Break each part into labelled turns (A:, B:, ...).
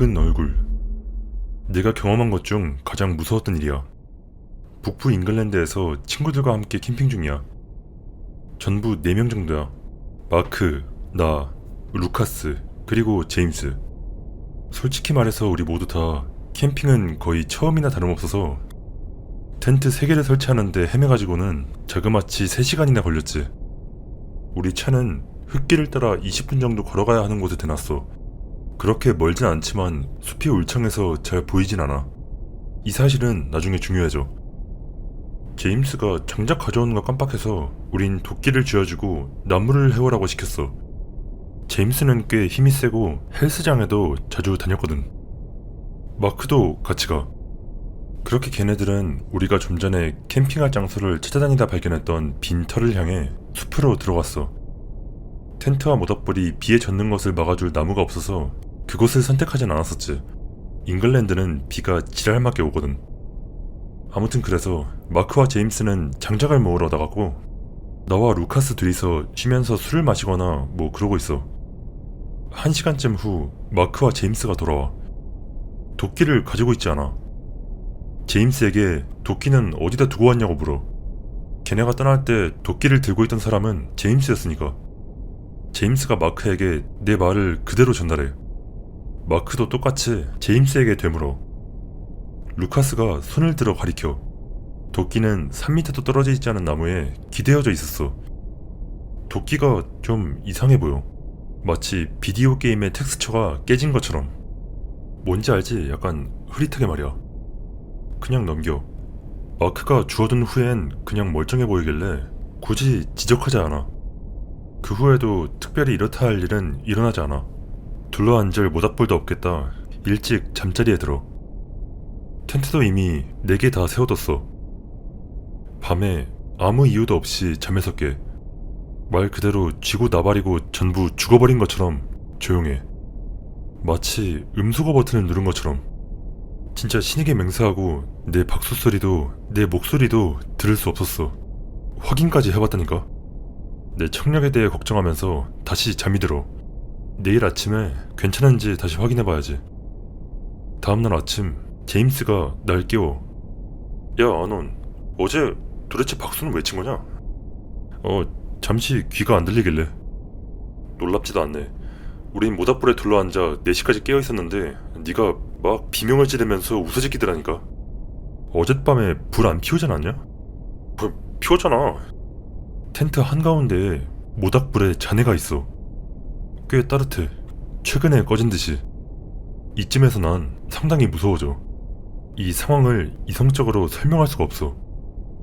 A: 붉은 얼굴. 내가 경험한 것 중 가장 무서웠던 일이야. 북부 잉글랜드에서 친구들과 함께 캠핑 중이야. 전부 4명 정도야. 마크, 나, 루카스, 그리고 제임스. 솔직히 말해서 우리 모두 다 캠핑은 거의 처음이나 다름없어서 텐트 3개를 설치하는데 헤매가지고는 자그마치 3시간이나 걸렸지. 우리 차는 흙길을 따라 20분 정도 걸어가야 하는 곳에 대놨어. 그렇게 멀진 않지만 숲이 울창해서 잘 보이진 않아. 이 사실은 나중에 중요해져. 제임스가 장작 가져오는 거 깜빡해서 우린 도끼를 쥐어주고 나무를 해오라고 시켰어. 제임스는 꽤 힘이 세고 헬스장에도 자주 다녔거든. 마크도 같이 가. 그렇게 걔네들은 우리가 좀 전에 캠핑할 장소를 찾아다니다 발견했던 빈터를 향해 숲으로 들어갔어. 텐트와 모닥불이 비에 젖는 것을 막아줄 나무가 없어서 그곳을 선택하진 않았었지. 잉글랜드는 비가 지랄맞게 오거든. 아무튼 그래서 마크와 제임스는 장작을 모으러 나갔고 나와 루카스 둘이서 쉬면서 술을 마시거나 뭐 그러고 있어. 1시간쯤 후 마크와 제임스가 돌아와. 도끼를 가지고 있지 않아. 제임스에게 도끼는 어디다 두고 왔냐고 물어. 걔네가 떠날 때 도끼를 들고 있던 사람은 제임스였으니까. 제임스가 마크에게 내 말을 그대로 전달해. 마크도 똑같이 제임스에게 되물어. 루카스가 손을 들어 가리켜. 도끼는 3m도 떨어져 있지 않은 나무에 기대어져 있었어. 도끼가 좀 이상해 보여. 마치 비디오 게임의 텍스처가 깨진 것처럼. 뭔지 알지? 약간 흐릿하게 말이야. 그냥 넘겨. 마크가 주워둔 후엔 그냥 멀쩡해 보이길래 굳이 지적하지 않아. 그 후에도 특별히 이렇다 할 일은 일어나지 않아. 둘러앉을 모닥불도 없겠다. 일찍 잠자리에 들어. 텐트도 이미 4개 다 세워뒀어. 밤에 아무 이유도 없이 잠에서 깨. 말 그대로 쥐고 나발이고 전부 죽어버린 것처럼 조용해. 마치 음소거 버튼을 누른 것처럼. 진짜 신에게 맹세하고 내 박수 소리도 내 목소리도 들을 수 없었어. 확인까지 해봤다니까. 내 청력에 대해 걱정하면서 다시 잠이 들어. 내일 아침에 괜찮은지 다시 확인해봐야지. 다음날 아침 제임스가 날 깨워. 야 아논, 어제 도대체 박수는 왜 친 거냐? 잠시 귀가 안 들리길래. 놀랍지도 않네. 우린 모닥불에 둘러앉아 4시까지 깨어있었는데 네가 막 비명을 지르면서 웃어짓기더라니까. 어젯밤에 불 안 피우지 않았냐? 피웠잖아. 텐트 한가운데에 모닥불에 잔해가 있어. 꽤 따뜻해. 최근에 꺼진 듯이. 이쯤에서 난 상당히 무서워져. 이 상황을 이성적으로 설명할 수가 없어.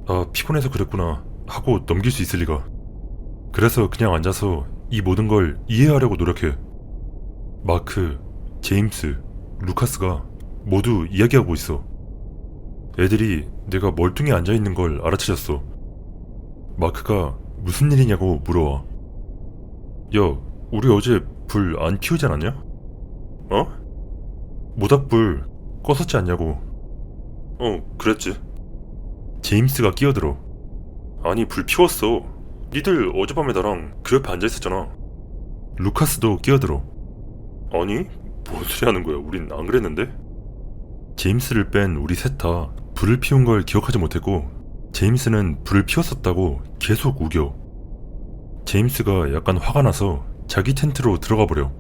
A: 아, 피곤해서 그랬구나 하고 넘길 수 있을 리가. 그래서 그냥 앉아서 이 모든 걸 이해하려고 노력해. 마크, 제임스, 루카스가 모두 이야기하고 있어. 애들이 내가 멀뚱히 앉아있는 걸 알아차렸어. 마크가 무슨 일이냐고 물어와. 야, 우리 어제 불 안 피우지 않았냐? 모닥불 꺼섰지 않냐고. 그랬지. 제임스가 끼어들어. 아니, 불 피웠어. 니들 어젯밤에 나랑 그 옆에 앉아있었잖아. 루카스도 끼어들어. 아니, 뭔 소리 하는 거야. 우린 안 그랬는데? 제임스를 뺀 우리 셋 다 불을 피운 걸 기억하지 못했고 제임스는 불을 피웠었다고 계속 우겨. 제임스가 약간 화가 나서 자기 텐트로 들어가 버려.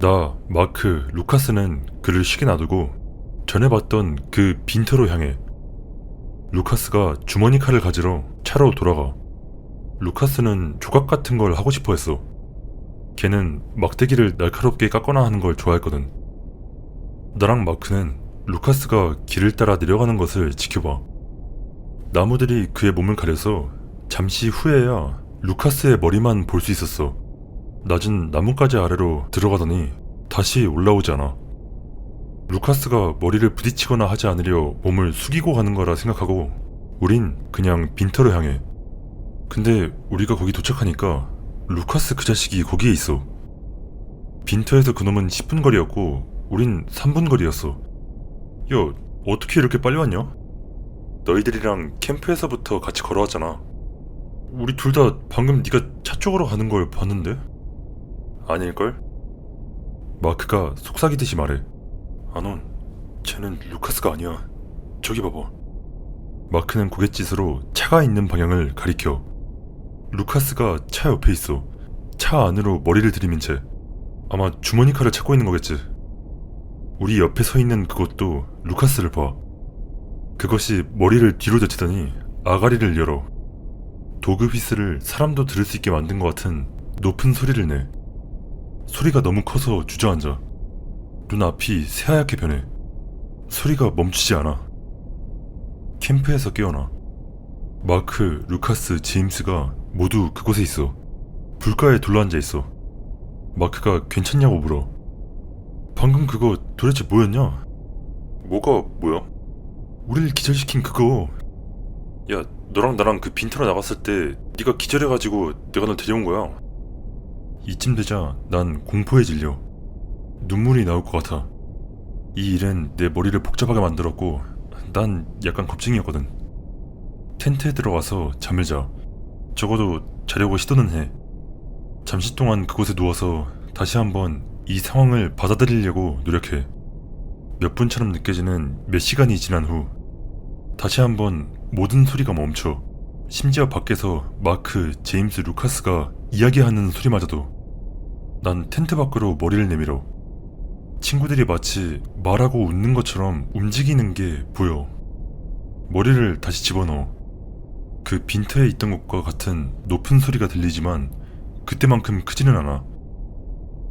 A: 나, 마크, 루카스는 그를 쉬게 놔두고 전에 봤던 그 빈터로 향해. 루카스가 주머니 칼을 가지러 차로 돌아가. 루카스는 조각 같은 걸 하고 싶어 했어. 걔는 막대기를 날카롭게 깎거나 하는 걸 좋아했거든. 나랑 마크는 루카스가 길을 따라 내려가는 것을 지켜봐. 나무들이 그의 몸을 가려서 잠시 후에야 루카스의 머리만 볼 수 있었어. 낮은 나뭇가지 아래로 들어가더니 다시 올라오지 않아. 루카스가 머리를 부딪히거나 하지 않으려 몸을 숙이고 가는 거라 생각하고 우린 그냥 빈터로 향해. 근데 우리가 거기 도착하니까 루카스 그 자식이 거기에 있어. 빈터에서 그놈은 10분 거리였고 우린 3분 거리였어. 야, 어떻게 이렇게 빨리 왔냐? 너희들이랑 캠프에서부터 같이 걸어왔잖아. 우리 둘 다 방금 네가 차 쪽으로 가는 걸 봤는데? 아닐걸? 마크가 속삭이듯이 말해. 아논, 쟤는 루카스가 아니야. 저기 봐봐. 마크는 고갯짓으로 차가 있는 방향을 가리켜. 루카스가 차 옆에 있어. 차 안으로 머리를 들이민 채. 아마 주머니 칼을 찾고 있는 거겠지. 우리 옆에 서 있는 그것도 루카스를 봐. 그것이 머리를 뒤로 젖히더니 아가리를 열어. 도그 휘슬을 사람도 들을 수 있게 만든 것 같은 높은 소리를 내. 소리가 너무 커서 주저앉아. 눈앞이 새하얗게 변해. 소리가 멈추지 않아. 캠프에서 깨어나. 마크, 루카스, 제임스가 모두 그곳에 있어. 불가에 둘러앉아 있어. 마크가 괜찮냐고 물어. 방금 그거 도대체 뭐였냐? 뭐가 뭐야? 우릴 기절시킨 그거. 야, 너랑 나랑 그 빈터로 나갔을 때 네가 기절해가지고 내가 널 데려온 거야. 이쯤 되자 난 공포에 질려. 눈물이 나올 것 같아. 이 일은 내 머리를 복잡하게 만들었고 난 약간 겁쟁이였거든. 텐트에 들어가서 잠을 자. 적어도 자려고 시도는 해. 잠시 동안 그곳에 누워서 다시 한번 이 상황을 받아들이려고 노력해. 몇 분처럼 느껴지는 몇 시간이 지난 후 다시 한번 모든 소리가 멈춰. 심지어 밖에서 마크, 제임스, 루카스가 이야기하는 소리마저도. 난 텐트 밖으로 머리를 내밀어. 친구들이 마치 말하고 웃는 것처럼 움직이는 게 보여. 머리를 다시 집어넣어. 그 빈터에 있던 것과 같은 높은 소리가 들리지만 그때만큼 크지는 않아.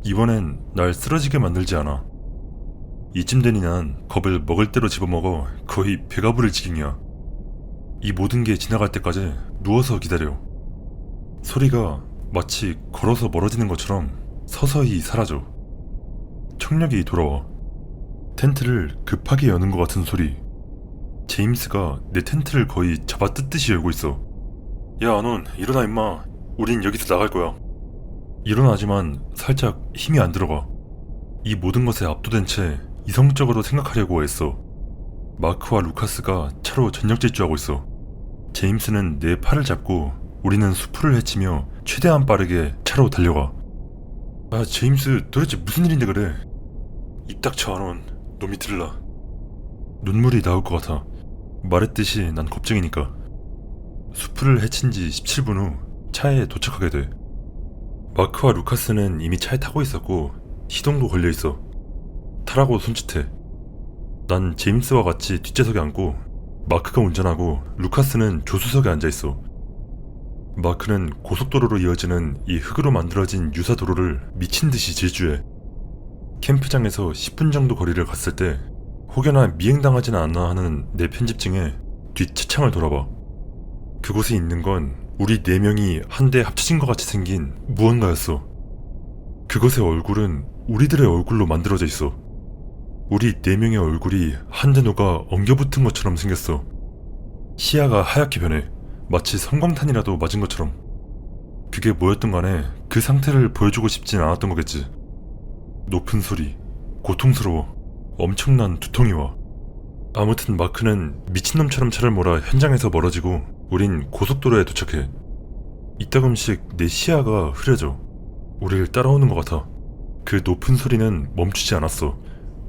A: 이번엔 날 쓰러지게 만들지 않아. 이쯤 되니 난 겁을 먹을 대로 집어먹어 거의 배가 부를 지경이야. 이 모든 게 지나갈 때까지 누워서 기다려. 소리가 마치 걸어서 멀어지는 것처럼 서서히 사라져. 청력이 돌아와. 텐트를 급하게 여는 것 같은 소리. 제임스가 내 텐트를 거의 잡아뜯듯이 열고 있어. 야, 아논, 일어나 임마. 우린 여기서 나갈 거야. 일어나지만 살짝 힘이 안 들어가. 이 모든 것에 압도된 채 이성적으로 생각하려고 애써. 마크와 루카스가 차로 전력 질주하고 있어. 제임스는 내 팔을 잡고 우리는 수풀을 헤치며 최대한 빠르게 차로 달려가. 아, 제임스, 도대체 무슨 일인데 그래? 입 닥쳐, 아논. 놈이 들라. 눈물이 나올 것 같아. 말했듯이 난 겁쟁이니까. 수풀을 헤친 지 17분 후 차에 도착하게 돼. 마크와 루카스는 이미 차에 타고 있었고 시동도 걸려 있어. 타라고 손짓해. 난 제임스와 같이 뒷좌석에 앉고 마크가 운전하고 루카스는 조수석에 앉아 있어. 마크는 고속도로로 이어지는 이 흙으로 만들어진 유사 도로를 미친 듯이 질주해. 캠프장에서 10분 정도 거리를 갔을 때 혹여나 미행당하진 않나 하는 내 편집증에 뒷차창을 돌아봐. 그곳에 있는 건 우리 4명이 한데 합쳐진 것 같이 생긴 무언가였어. 그것의 얼굴은 우리들의 얼굴로 만들어져 있어. 우리 4명의 얼굴이 한데 누가 엉겨붙은 것처럼 생겼어. 시야가 하얗게 변해. 마치 성광탄이라도 맞은 것처럼. 그게 뭐였든 간에 그 상태를 보여주고 싶진 않았던 거겠지. 높은 소리, 고통스러워, 엄청난 두통이 와. 아무튼 마크는 미친놈처럼 차를 몰아 현장에서 멀어지고 우린 고속도로에 도착해. 이따금씩 내 시야가 흐려져. 우리를 따라오는 것 같아. 그 높은 소리는 멈추지 않았어.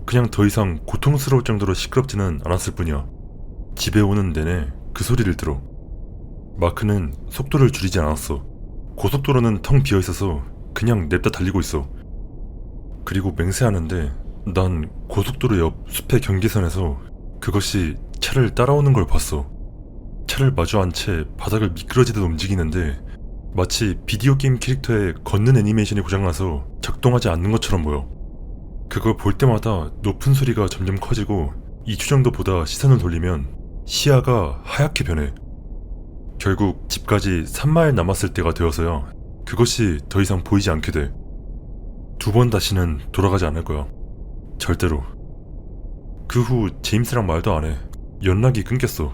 A: 그냥 더 이상 고통스러울 정도로 시끄럽지는 않았을 뿐이야. 집에 오는 내내 그 소리를 들어. 마크는 속도를 줄이지 않았어. 고속도로는 텅 비어있어서 그냥 냅다 달리고 있어. 그리고 맹세하는데 난 고속도로 옆 숲의 경계선에서 그것이 차를 따라오는 걸 봤어. 차를 마주한 채 바닥을 미끄러지듯 움직이는데 마치 비디오 게임 캐릭터의 걷는 애니메이션이 고장나서 작동하지 않는 것처럼 보여. 그걸 볼 때마다 높은 소리가 점점 커지고 2초 정도 보다 시선을 돌리면 시야가 하얗게 변해. 결국 집까지 3마일 남았을 때가 되어서야 그것이 더 이상 보이지 않게 돼. 2번 다시는 돌아가지 않을 거야. 절대로. 그 후 제임스랑 말도 안 해. 연락이 끊겼어.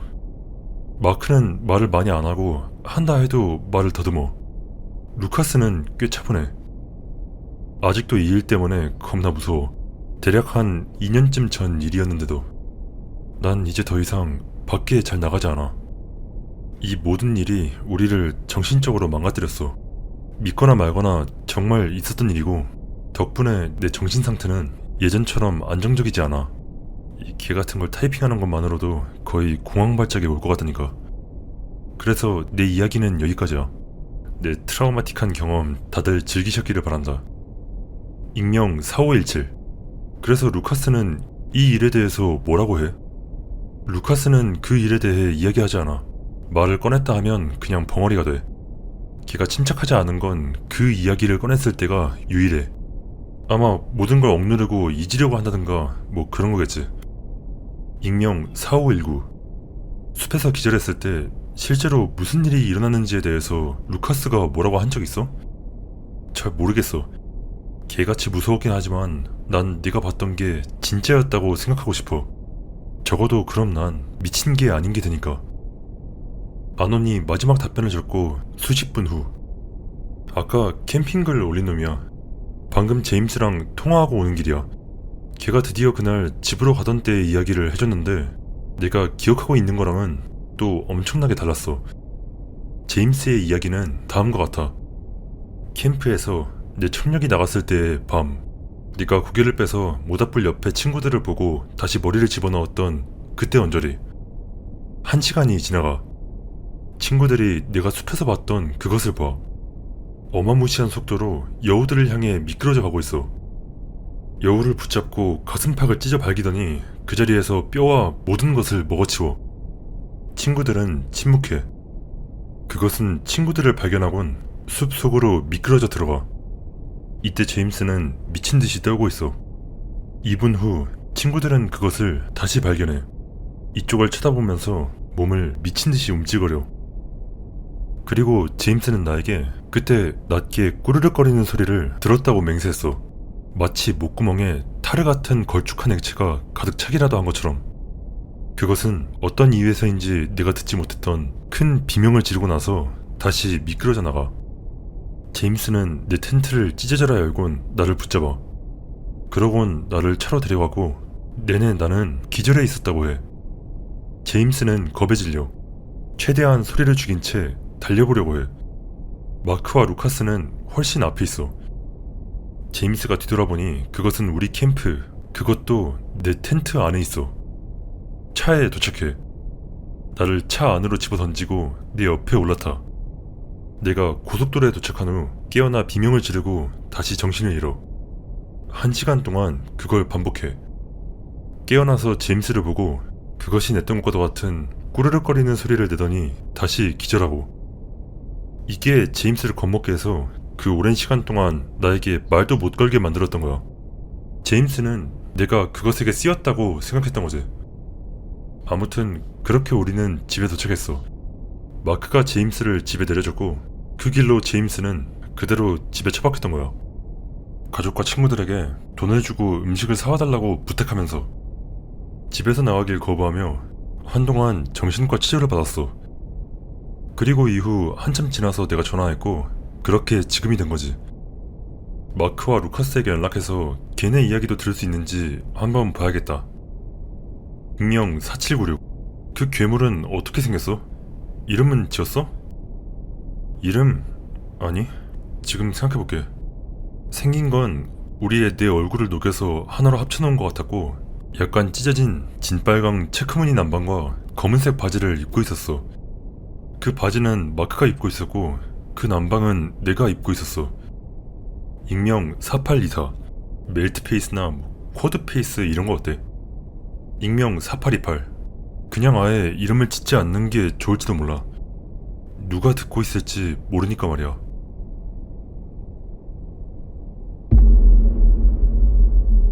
A: 마크는 말을 많이 안 하고 한다 해도 말을 더듬어. 루카스는 꽤 차분해. 아직도 이 일 때문에 겁나 무서워. 대략 한 2년쯤 전 일이었는데도. 난 이제 더 이상 밖에 잘 나가지 않아. 이 모든 일이 우리를 정신적으로 망가뜨렸어. 믿거나 말거나 정말 있었던 일이고 덕분에 내 정신 상태는 예전처럼 안정적이지 않아. 이 개 같은 걸 타이핑하는 것만으로도 거의 공황 발작이 올 것 같다니까. 그래서 내 이야기는 여기까지야. 내 트라우마틱한 경험 다들 즐기셨기를 바란다. 익명 4517. 그래서 루카스는 이 일에 대해서 뭐라고 해? 루카스는 그 일에 대해 이야기하지 않아. 말을 꺼냈다 하면 그냥 벙어리가 돼. 걔가 침착하지 않은 건 그 이야기를 꺼냈을 때가 유일해. 아마 모든 걸 억누르고 잊으려고 한다든가 뭐 그런 거겠지. 익명 4519. 숲에서 기절했을 때 실제로 무슨 일이 일어났는지에 대해서 루카스가 뭐라고 한 적 있어? 잘 모르겠어. 개같이 무서웠긴 하지만 난 네가 봤던 게 진짜였다고 생각하고 싶어. 적어도 그럼 난 미친 게 아닌 게 되니까. 아논이 마지막 답변을 적고 수십 분 후. 아까 캠핑글 올린 놈이야. 방금 제임스랑 통화하고 오는 길이야. 걔가 드디어 그날 집으로 가던 때의 이야기를 해줬는데 내가 기억하고 있는 거랑은 또 엄청나게 달랐어. 제임스의 이야기는 다음과 같아. 캠프에서 내 청력이 나갔을 때의 밤, 네가 고개를 빼서 모닥불 옆에 친구들을 보고 다시 머리를 집어넣었던 그때 언저리. 1시간이 지나가. 친구들이 내가 숲에서 봤던 그것을 봐. 어마무시한 속도로 여우들을 향해 미끄러져 가고 있어. 여우를 붙잡고 가슴팍을 찢어 발기더니 그 자리에서 뼈와 모든 것을 먹어치워. 친구들은 침묵해. 그것은 친구들을 발견하곤 숲 속으로 미끄러져 들어가. 이때 제임스는 미친 듯이 떨고 있어. 2분 후 친구들은 그것을 다시 발견해. 이쪽을 쳐다보면서 몸을 미친 듯이 움찔거려. 그리고 제임스는 나에게 그때 낮게 꾸르륵거리는 소리를 들었다고 맹세했어. 마치 목구멍에 타르 같은 걸쭉한 액체가 가득 차기라도 한 것처럼. 그것은 어떤 이유에서인지 내가 듣지 못했던 큰 비명을 지르고 나서 다시 미끄러져 나가. 제임스는 내 텐트를 찢어져라 열곤 나를 붙잡아. 그러곤 나를 차로 데려가고 내내 나는 기절해 있었다고 해. 제임스는 겁에 질려 최대한 소리를 죽인 채 달려보려고 해. 마크와 루카스는 훨씬 앞에 있어. 제임스가 뒤돌아보니 그것은 우리 캠프, 그것도 내 텐트 안에 있어. 차에 도착해. 나를 차 안으로 집어던지고 내 옆에 올라타. 내가 고속도로에 도착한 후 깨어나 비명을 지르고 다시 정신을 잃어. 1시간 동안 그걸 반복해. 깨어나서 제임스를 보고 그것이 냈던 것과도 같은 꾸르륵거리는 소리를 내더니 다시 기절하고. 이게 제임스를 겁먹게 해서 그 오랜 시간 동안 나에게 말도 못 걸게 만들었던 거야. 제임스는 내가 그것에게 쓰였다고 생각했던 거지. 아무튼 그렇게 우리는 집에 도착했어. 마크가 제임스를 집에 내려줬고 그 길로 제임스는 그대로 집에 처박혔던 거야. 가족과 친구들에게 돈을 주고 음식을 사와달라고 부탁하면서. 집에서 나가길 거부하며 한동안 정신과 치료를 받았어. 그리고 이후 한참 지나서 내가 전화했고 그렇게 지금이 된 거지. 마크와 루카스에게 연락해서 걔네 이야기도 들을 수 있는지 한번 봐야겠다. 익명 4796. 그 괴물은 어떻게 생겼어? 이름은 지었어? 이름? 아니, 지금 생각해볼게. 생긴 건 우리의 내 얼굴을 녹여서 하나로 합쳐놓은 것 같았고 약간 찢어진 진빨강 체크무늬 남방과 검은색 바지를 입고 있었어. 그 바지는 마크가 입고 있었고 그 남방은 내가 입고 있었어. 익명 4824. 멜트페이스나 쿼드페이스 이런 거 어때? 익명 4828. 그냥 아예 이름을 짓지 않는 게 좋을지도 몰라. 누가 듣고 있을지 모르니까 말이야.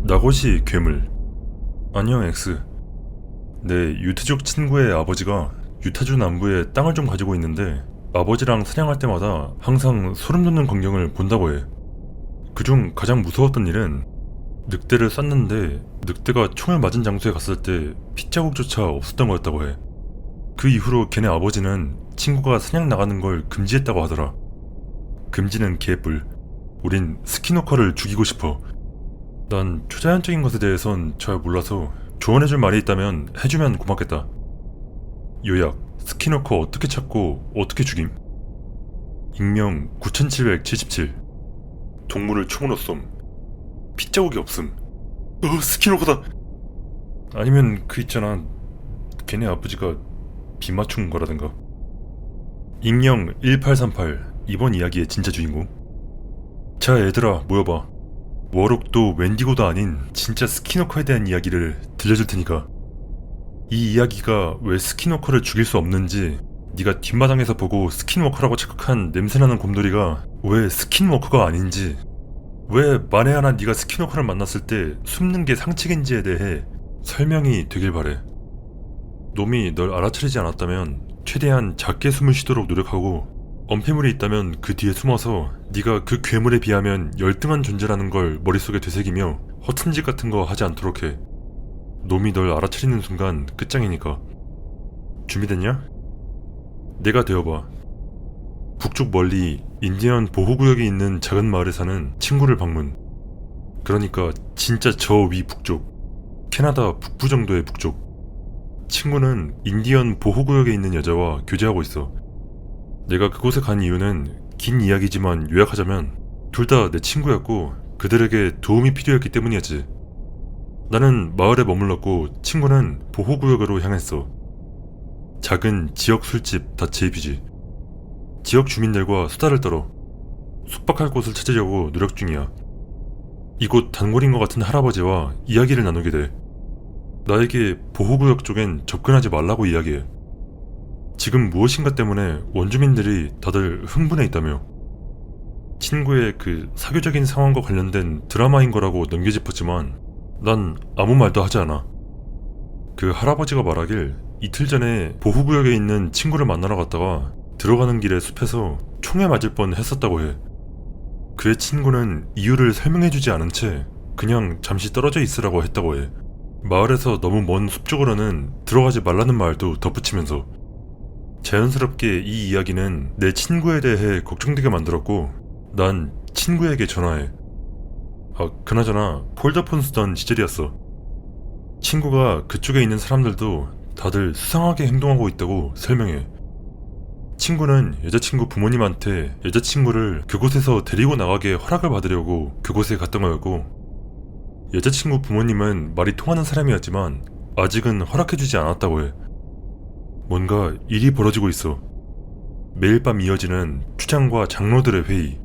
A: 나고시 괴물. 안녕 X. 내 유트족 친구의 아버지가 유타주 남부에 땅을 좀 가지고 있는데 아버지랑 사냥할 때마다 항상 소름 돋는 광경을 본다고 해. 그중 가장 무서웠던 일은 늑대를 쐈는데 늑대가 총을 맞은 장소에 갔을 때 핏자국조차 없었던 거였다고 해. 그 이후로 걔네 아버지는 친구가 사냥 나가는 걸 금지했다고 하더라. 금지는 개뿔. 우린 스키노커를 죽이고 싶어. 난 초자연적인 것에 대해선 잘 몰라서 조언해줄 말이 있다면 해주면 고맙겠다. 요약, 스키노커 어떻게 찾고 어떻게 죽임? 익명 9777. 동물을 총으로 쏨. 핏자국이 없음. 스키노커다. 아니면 그 있잖아, 걔네 아버지가 비 맞춘 거라든가. 익명 1838, 이번 이야기의 진짜 주인공. 자 얘들아 모여봐. 워록도 웬디고도 아닌 진짜 스키노커에 대한 이야기를 들려줄 테니까. 이 이야기가 왜 스키노커를 죽일 수 없는지, 네가 뒷마당에서 보고 스킨워커라고 착각한 냄새나는 곰돌이가 왜 스킨워커가 아닌지, 왜 만에 하나 네가 스킨워커를 만났을 때 숨는 게 상책인지에 대해 설명이 되길 바래. 놈이 널 알아차리지 않았다면 최대한 작게 숨을 쉬도록 노력하고, 엄폐물이 있다면 그 뒤에 숨어서 네가 그 괴물에 비하면 열등한 존재라는 걸 머릿속에 되새기며 허튼 짓 같은 거 하지 않도록 해. 놈이 널 알아차리는 순간 끝장이니까. 준비됐냐? 내가 되어봐. 북쪽 멀리 인디언 보호구역에 있는 작은 마을에 사는 친구를 방문. 그러니까 진짜 저 위 북쪽, 캐나다 북부 정도의 북쪽. 친구는 인디언 보호구역에 있는 여자와 교제하고 있어. 내가 그곳에 간 이유는 긴 이야기지만 요약하자면 둘 다 내 친구였고 그들에게 도움이 필요했기 때문이었지. 나는 마을에 머물렀고 친구는 보호구역으로 향했어. 작은 지역 술집 닷제이비지. 지역 주민들과 수다를 떨어 숙박할 곳을 찾으려고 노력 중이야. 이곳 단골인 것 같은 할아버지와 이야기를 나누게 돼. 나에게 보호구역 쪽엔 접근하지 말라고 이야기해. 지금 무엇인가 때문에 원주민들이 다들 흥분해 있다며. 친구의 그 사교적인 상황과 관련된 드라마인 거라고 넘겨짚었지만 난 아무 말도 하지 않아. 그 할아버지가 말하길 이틀 전에 보호구역에 있는 친구를 만나러 갔다가 들어가는 길에 숲에서 총에 맞을 뻔 했었다고 해. 그의 친구는 이유를 설명해주지 않은 채 그냥 잠시 떨어져 있으라고 했다고 해. 마을에서 너무 먼 숲 쪽으로는 들어가지 말라는 말도 덧붙이면서. 자연스럽게 이 이야기는 내 친구에 대해 걱정되게 만들었고 난 친구에게 전화해. 그나저나 폴더폰 쓰던 시절이었어. 친구가 그쪽에 있는 사람들도 다들 수상하게 행동하고 있다고 설명해. 친구는 여자친구 부모님한테 여자친구를 그곳에서 데리고 나가게 허락을 받으려고 그곳에 갔던 거였고, 여자친구 부모님은 말이 통하는 사람이었지만 아직은 허락해주지 않았다고 해. 뭔가 일이 벌어지고 있어. 매일 밤 이어지는 추장과 장로들의 회의.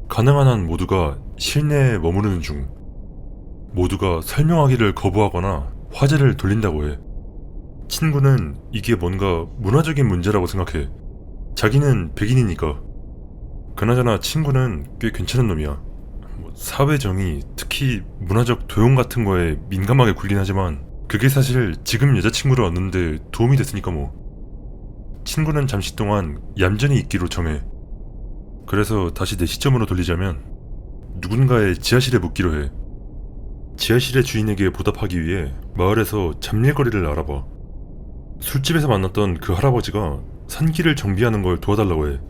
A: 가능한 한 모두가 실내에 머무르는 중. 모두가 설명하기를 거부하거나 화제를 돌린다고 해. 친구는 이게 뭔가 문화적인 문제라고 생각해. 자기는 백인이니까. 그나저나 친구는 꽤 괜찮은 놈이야. 사회 정의, 특히 문화적 도용 같은 거에 민감하게 굴긴 하지만 그게 사실 지금 여자친구를 얻는데 도움이 됐으니까 뭐. 친구는 잠시 동안 얌전히 있기로 정해. 그래서 다시 내 시점으로 돌리자면 누군가의 지하실에 묵기로 해. 지하실의 주인에게 보답하기 위해 마을에서 잡일거리를 알아봐. 술집에서 만났던 그 할아버지가 산길을 정비하는 걸 도와달라고 해.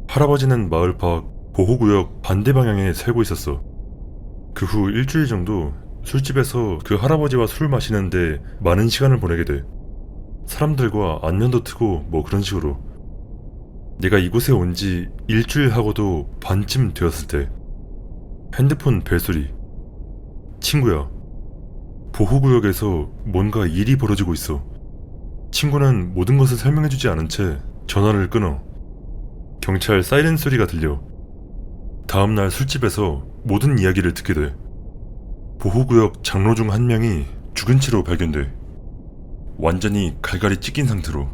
A: 할아버지는 마을 밖 보호구역 반대 방향에 살고 있었어. 그 후 일주일 정도 술집에서 그 할아버지와 술 마시는데 많은 시간을 보내게 돼. 사람들과 안면도 트고 뭐 그런 식으로. 내가 이곳에 온 지 일주일 하고도 반쯤 되었을 때 핸드폰 벨소리. 친구야. 보호구역에서 뭔가 일이 벌어지고 있어. 친구는 모든 것을 설명해주지 않은 채 전화를 끊어. 경찰 사이렌 소리가 들려. 다음날 술집에서 모든 이야기를 듣게 돼. 보호구역 장로 중 한 명이 죽은 채로 발견돼. 완전히 갈갈이 찢긴 상태로.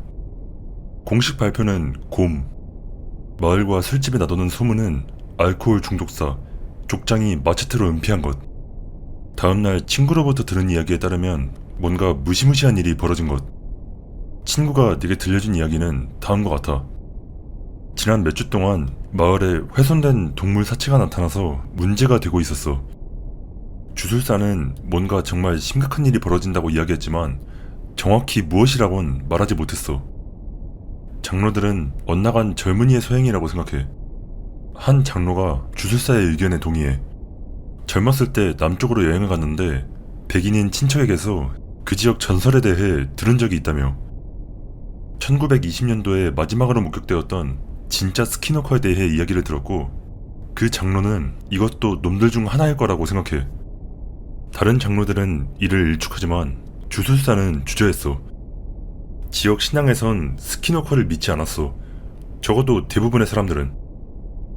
A: 공식 발표는 곰. 마을과 술집에 나도는 소문은 알코올 중독사, 족장이 마체테로 은폐한 것. 다음날 친구로부터 들은 이야기에 따르면 뭔가 무시무시한 일이 벌어진 것. 친구가 내게 들려준 이야기는 다음과 같아. 지난 몇 주 동안 마을에 훼손된 동물 사체가 나타나서 문제가 되고 있었어. 주술사는 뭔가 정말 심각한 일이 벌어진다고 이야기했지만 정확히 무엇이라곤 말하지 못했어. 장로들은 엇나간 젊은이의 소행이라고 생각해. 한 장로가 주술사의 의견에 동의해. 젊었을 때 남쪽으로 여행을 갔는데 백인인 친척에게서 그 지역 전설에 대해 들은 적이 있다며. 1920년도에 마지막으로 목격되었던 진짜 스키노커에 대해 이야기를 들었고, 그 장로는 이것도 놈들 중 하나일 거라고 생각해. 다른 장로들은 이를 일축하지만 주술사는 주저했어. 지역 신앙에선 스키노커를 믿지 않았어. 적어도 대부분의 사람들은.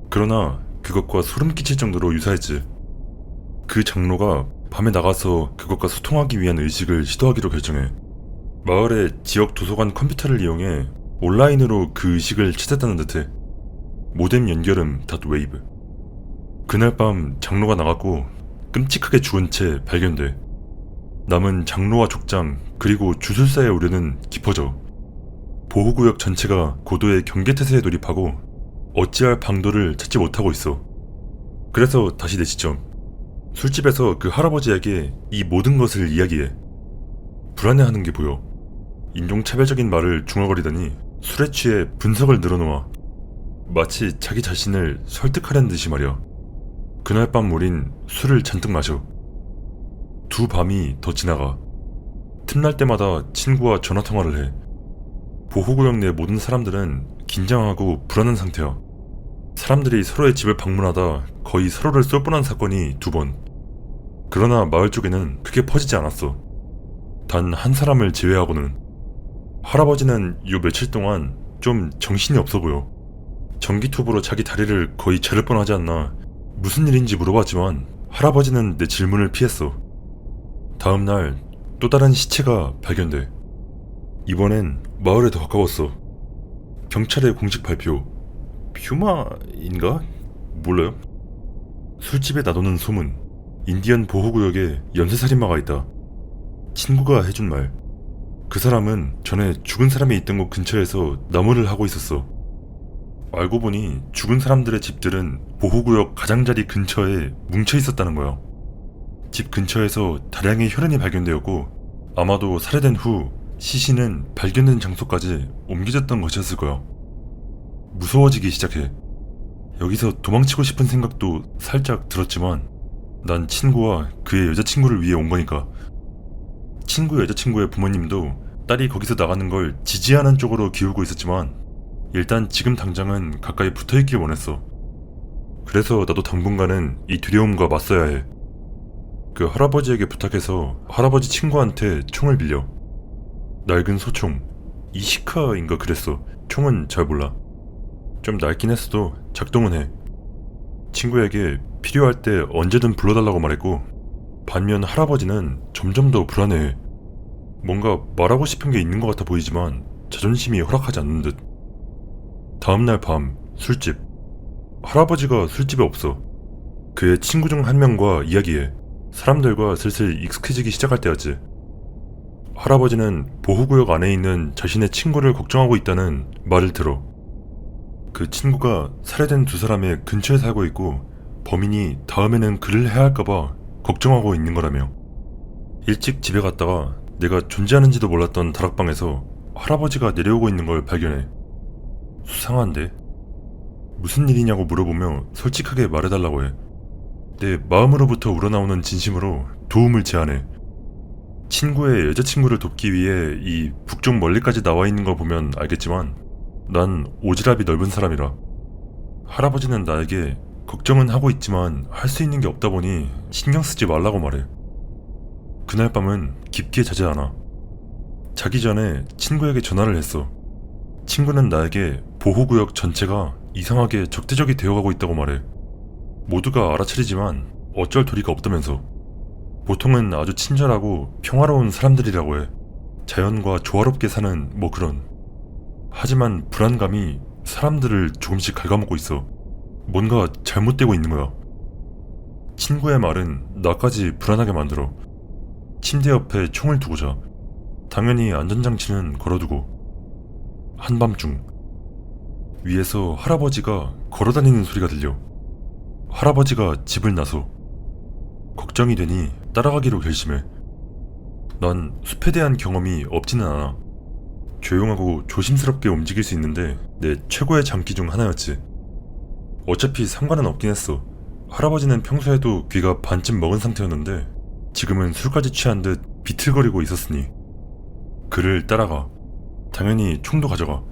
A: 그러나 그것과 소름 끼칠 정도로 유사했지. 그 장로가 밤에 나가서 그것과 소통하기 위한 의식을 시도하기로 결정해. 마을의 지역 도서관 컴퓨터를 이용해 온라인으로 그 의식을 찾았다는 듯해. 모뎀 연결음 닷웨이브. 그날 밤 장로가 나갔고 끔찍하게 죽은 채 발견돼. 남은 장로와 족장 그리고 주술사의 우려는 깊어져. 보호구역 전체가 고도의 경계태세에 돌입하고 어찌할 방도를 찾지 못하고 있어. 그래서 다시 내 시점. 술집에서 그 할아버지에게 이 모든 것을 이야기해. 불안해하는 게 보여. 인종차별적인 말을 중얼거리더니 술에 취해 분석을 늘어놓아. 마치 자기 자신을 설득하려는 듯이 말이야. 그날 밤 우린 술을 잔뜩 마셔. 두 밤이 더 지나가. 틈날 때마다 친구와 전화통화를 해. 보호구역 내 모든 사람들은 긴장하고 불안한 상태야. 사람들이 서로의 집을 방문하다 거의 서로를 쏠 뻔한 사건이 2번. 그러나 마을 쪽에는 크게 퍼지지 않았어. 단 한 사람을 제외하고는. 할아버지는 요 며칠 동안 좀 정신이 없어 보여. 전기톱으로 자기 다리를 거의 자를 뻔하지 않나. 무슨 일인지 물어봤지만 할아버지는 내 질문을 피했어. 다음날 또 다른 시체가 발견돼. 이번엔 마을에 더 가까웠어. 경찰의 공식 발표. 퓨마인가? 몰라요. 술집에 나도는 소문. 인디언 보호구역에 연쇄살인마가 있다. 친구가 해준 말. 그 사람은 전에 죽은 사람이 있던 곳 근처에서 나무를 하고 있었어. 알고 보니 죽은 사람들의 집들은 보호구역 가장자리 근처에 뭉쳐 있었다는 거야. 집 근처에서 다량의 혈흔이 발견되었고 아마도 살해된 후 시신은 발견된 장소까지 옮겨졌던 것이었을 거야. 무서워지기 시작해. 여기서 도망치고 싶은 생각도 살짝 들었지만 난 친구와 그의 여자친구를 위해 온 거니까. 친구 여자친구의 부모님도 딸이 거기서 나가는 걸 지지하는 쪽으로 기울고 있었지만 일단 지금 당장은 가까이 붙어있길 원했어. 그래서 나도 당분간은 이 두려움과 맞서야 해. 그 할아버지에게 부탁해서 할아버지 친구한테 총을 빌려. 낡은 소총, 이시카인가 그랬어. 총은 잘 몰라. 좀 낡긴 했어도 작동은 해. 친구에게 필요할 때 언제든 불러달라고 말했고 반면 할아버지는 점점 더 불안해해. 뭔가 말하고 싶은 게 있는 것 같아 보이지만 자존심이 허락하지 않는 듯. 다음날 밤 술집. 할아버지가 술집에 없어. 그의 친구 중 한 명과 이야기해. 사람들과 슬슬 익숙해지기 시작할 때였지. 할아버지는 보호구역 안에 있는 자신의 친구를 걱정하고 있다는 말을 들어. 그 친구가 살해된 2사람의 근처에 살고 있고 범인이 다음에는 그를 해야 할까봐 걱정하고 있는 거라며. 일찍 집에 갔다가 내가 존재하는지도 몰랐던 다락방에서 할아버지가 내려오고 있는 걸 발견해. 수상한데? 무슨 일이냐고 물어보며 솔직하게 말해달라고 해. 내 마음으로부터 우러나오는 진심으로 도움을 제안해. 친구의 여자친구를 돕기 위해 이 북쪽 멀리까지 나와 있는 걸 보면 알겠지만 난 오지랖이 넓은 사람이라. 할아버지는 나에게 걱정은 하고 있지만 할 수 있는 게 없다 보니 신경 쓰지 말라고 말해. 그날 밤은 깊게 자지 않아. 자기 전에 친구에게 전화를 했어. 친구는 나에게 보호구역 전체가 이상하게 적대적이 되어가고 있다고 말해. 모두가 알아차리지만 어쩔 도리가 없다면서. 보통은 아주 친절하고 평화로운 사람들이라고 해. 자연과 조화롭게 사는 뭐 그런. 하지만 불안감이 사람들을 조금씩 갉아먹고 있어. 뭔가 잘못되고 있는 거야. 친구의 말은 나까지 불안하게 만들어. 침대 옆에 총을 두고 자. 당연히 안전장치는 걸어두고. 한밤중 위에서 할아버지가 걸어다니는 소리가 들려. 할아버지가 집을 나서. 걱정이 되니 따라가기로 결심해. 난 숲에 대한 경험이 없지는 않아. 조용하고 조심스럽게 움직일 수 있는데 내 최고의 장기 중 하나였지. 어차피 상관은 없긴 했어. 할아버지는 평소에도 귀가 반쯤 먹은 상태였는데 지금은 술까지 취한 듯 비틀거리고 있었으니 그를 따라가. 당연히 총도 가져가.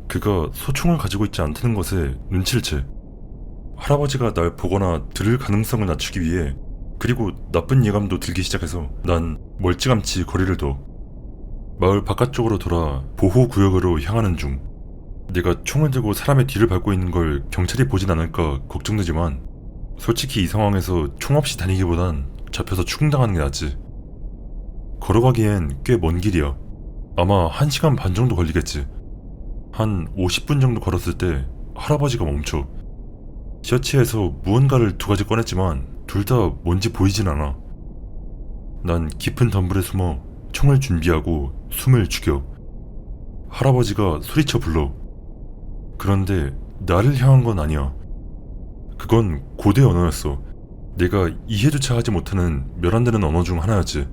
A: 그가 소총을 가지고 있지 않다는 것에 눈치를 채. 할아버지가 날 보거나 들을 가능성을 낮추기 위해 그리고 나쁜 예감도 들기 시작해서 난 멀찌감치 거리를 둬. 마을 바깥쪽으로 돌아 보호구역으로 향하는 중. 내가 총을 들고 사람의 뒤를 밟고 있는 걸 경찰이 보진 않을까 걱정되지만 솔직히 이 상황에서 총 없이 다니기보단 잡혀서 추궁당하는 게 낫지. 걸어가기엔 꽤 먼 길이야. 아마 1시간 반 정도 걸리겠지. 한 50분 정도 걸었을 때 할아버지가 멈춰. 셔츠에서 무언가를 2가지 꺼냈지만 둘 다 뭔지 보이진 않아. 난 깊은 덤불에 숨어 총을 준비하고 숨을 죽여. 할아버지가 소리쳐 불러. 그런데 나를 향한 건 아니야. 그건 고대 언어였어. 내가 이해조차 하지 못하는 말 안 되는 언어 중 하나였지.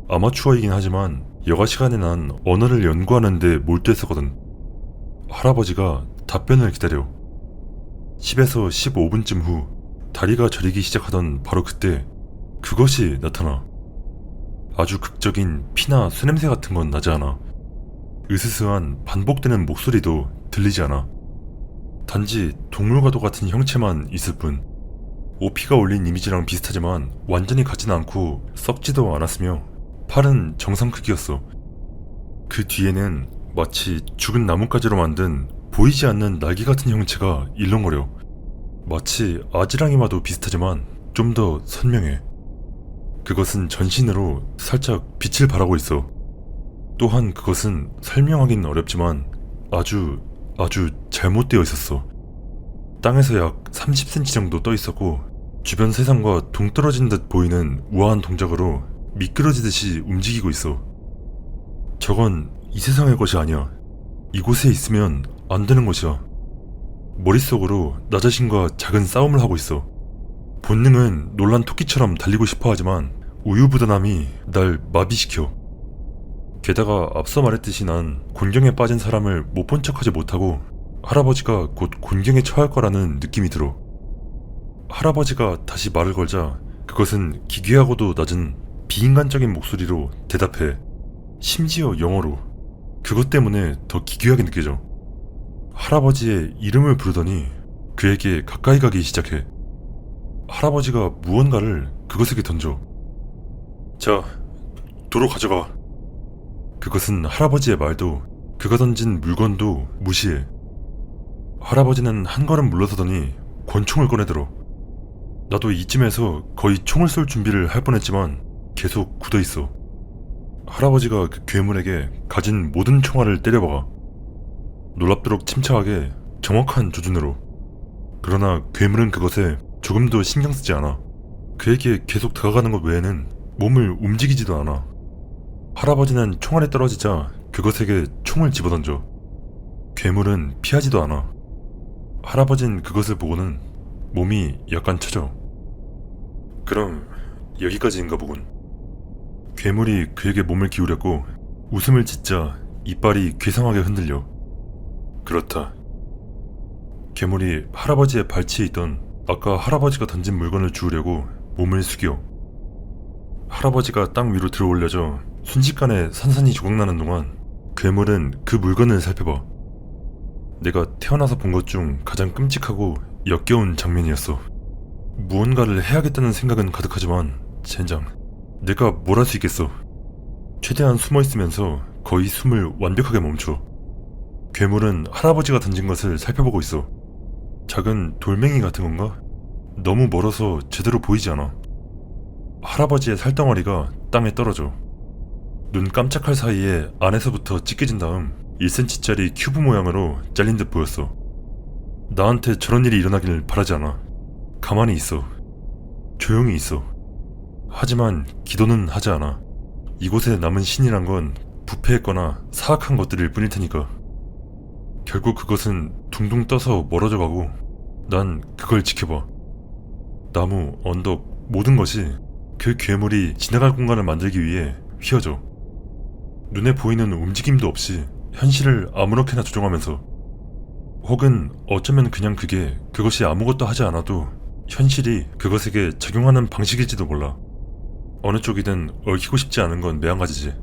A: 아마추어이긴 하지만 여가 시간에 난 언어를 연구하는데 몰두했었거든. 할아버지가 답변을 기다려. 10에서 15분쯤 후 다리가 저리기 시작하던 바로 그때 그것이 나타나. 아주 극적인 피나 수냄새 같은 건 나지 않아. 으스스한 반복되는 목소리도 들리지 않아. 단지 동물과도 같은 형체만 있을 뿐. 오피가 올린 이미지랑 비슷하지만 완전히 같진 않고 썩지도 않았으며 팔은 정상 크기였어. 그 뒤에는 마치 죽은 나뭇가지로 만든 보이지 않는 날개 같은 형체가 일렁거려. 마치 아지랑이마도 비슷하지만 좀 더 선명해. 그것은 전신으로 살짝 빛을 발하고 있어. 또한 그것은 설명하긴 어렵지만 아주 잘못되어 있었어. 땅에서 약 30cm 정도 떠 있었고 주변 세상과 동떨어진 듯 보이는 우아한 동작으로 미끄러지듯이 움직이고 있어. 저건 이 세상의 것이 아니야. 이곳에 있으면 안 되는 것이야. 머릿속으로 나 자신과 작은 싸움을 하고 있어. 본능은 놀란 토끼처럼 달리고 싶어 하지만 우유부단함이 날 마비시켜. 게다가 앞서 말했듯이 난 곤경에 빠진 사람을 못 본 척하지 못하고 할아버지가 곧 곤경에 처할 거라는 느낌이 들어. 할아버지가 다시 말을 걸자 그것은 기괴하고도 낮은 비인간적인 목소리로 대답해. 심지어 영어로. 그것 때문에 더 기괴하게 느껴져. 할아버지의 이름을 부르더니 그에게 가까이 가기 시작해. 할아버지가 무언가를 그것에게 던져. 자, 도로 가져가. 그것은 할아버지의 말도 그가 던진 물건도 무시해. 할아버지는 한 걸음 물러서더니 권총을 꺼내들어. 나도 이쯤에서 거의 총을 쏠 준비를 할 뻔했지만 계속 굳어있어. 할아버지가 그 괴물에게 가진 모든 총알을 때려박아. 놀랍도록 침착하게 정확한 조준으로. 그러나 괴물은 그것에 조금도 신경 쓰지 않아. 그에게 계속 다가가는 것 외에는 몸을 움직이지도 않아. 할아버지는 총알이 떨어지자 그것에게 총을 집어던져. 괴물은 피하지도 않아. 할아버진 그것을 보고는 몸이 약간 처져. 그럼 여기까지인가 보군. 괴물이 그에게 몸을 기울였고 웃음을 짓자 이빨이 괴상하게 흔들려. 그렇다. 괴물이 할아버지의 발치에 있던 아까 할아버지가 던진 물건을 주우려고 몸을 숙여. 할아버지가 땅 위로 들어 올려져 순식간에 산산이 조각나는 동안 괴물은 그 물건을 살펴봐. 내가 태어나서 본 것 중 가장 끔찍하고 역겨운 장면이었어. 무언가를 해야겠다는 생각은 가득하지만 젠장, 내가 뭘 할 수 있겠어. 최대한 숨어있으면서 거의 숨을 완벽하게 멈춰. 괴물은 할아버지가 던진 것을 살펴보고 있어. 작은 돌멩이 같은 건가? 너무 멀어서 제대로 보이지 않아. 할아버지의 살덩어리가 땅에 떨어져. 눈 깜짝할 사이에 안에서부터 찢겨진 다음 1cm짜리 큐브 모양으로 잘린 듯 보였어. 나한테 저런 일이 일어나길 바라지 않아. 가만히 있어. 조용히 있어. 하지만 기도는 하지 않아. 이곳에 남은 신이란 건 부패했거나 사악한 것들일 뿐일 테니까. 결국 그것은 둥둥 떠서 멀어져 가고 난 그걸 지켜봐. 나무, 언덕, 모든 것이 그 괴물이 지나갈 공간을 만들기 위해 휘어져. 눈에 보이는 움직임도 없이 현실을 아무렇게나 조종하면서, 혹은 어쩌면 그냥 그것이 아무것도 하지 않아도 현실이 그것에게 작용하는 방식일지도 몰라. 어느 쪽이든 얽히고 싶지 않은 건 매한가지지.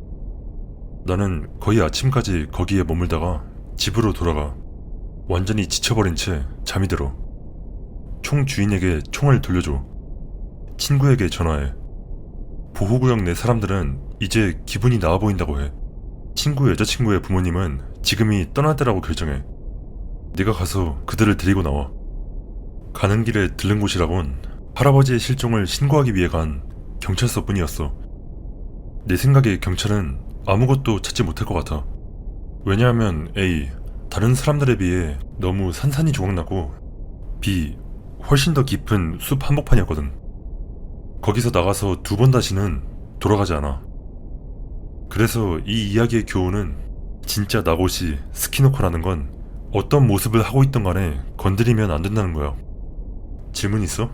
A: 나는 거의 아침까지 거기에 머물다가 집으로 돌아가. 완전히 지쳐버린 채 잠이 들어. 총 주인에게 총을 돌려줘. 친구에게 전화해. 보호구역 내 사람들은 이제 기분이 나아 보인다고 해. 친구 여자친구의 부모님은 지금이 떠날 때라고 결정해. 네가 가서 그들을 데리고 나와. 가는 길에 들른 곳이라곤 할아버지의 실종을 신고하기 위해 간 경찰서뿐이었어. 내 생각에 경찰은 아무것도 찾지 못할 것 같아. 왜냐하면 A. 다른 사람들에 비해 너무 산산이 조각나고 B. 훨씬 더 깊은 숲 한복판이었거든. 거기서 나가서 두 번 다시는 돌아가지 않아. 그래서 이 이야기의 교훈은 진짜 나고시 스키노코라는 건 어떤 모습을 하고 있던 간에 건드리면 안 된다는 거야. 질문 있어?